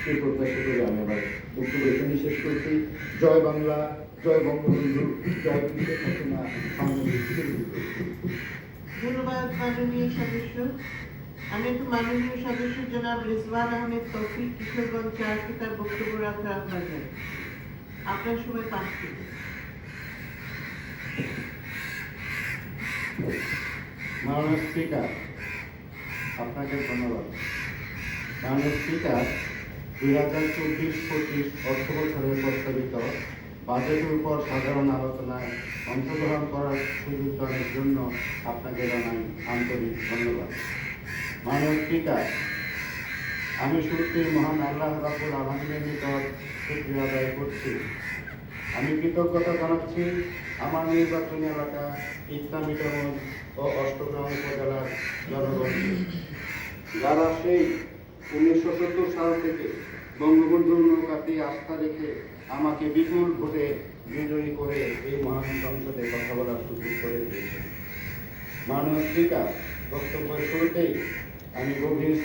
সেই প্রত্যাশা করে আমি আমার বক্তব্য এখানে শেষ করছি। জয় বাংলা, জয় বঙ্গবন্ধু, জয় বিশ্ব ঘটনা বাংলাদেশ। ধন্যবাদ মাননীয় সদস্য। আমি একটু মাননীয় সদস্য জনাব রিজওয়ান আহমেদ তৌফিক, কিশোরগঞ্জ 4 তার বক্তব্য রাখার আহ্বান জানাই। আপনার সময় 5 মিনিট। মাননীয় স্পিকার, আপনাকে ধন্যবাদ। মাননীয় স্পিকার, 2024-25 অর্থ বছরের প্রস্তাবিত বাজেটের উপর সাধারণ আলোচনায় অংশগ্রহণ করার সুযোগ দানের জন্য আপনাকে জানাই আন্তরিক ধন্যবাদ। মাননীয় স্পিকার, আমি শুরুতেই মহান আল্লাহ রাব্বুল আলামিনের নিকট শুকরিয়া আদায় করছি। আমি কৃতজ্ঞতা জানাচ্ছি আমার নির্বাচনী এলাকা ইসলামীগঞ্জ ও অষ্টগ্রাম উপজেলার জনগণকে, যারা সেই 1970 সাল থেকে বঙ্গবন্ধুর নৌকাতে আস্থা রেখে আমাকে বিপুল ভোটে বিজয়ী করে এই মহান সংসদে কথা বলার সুযোগ করে দিয়েছে। মাননীয় স্পিকার, বক্তব্যের শুরুতেই আমি গভীর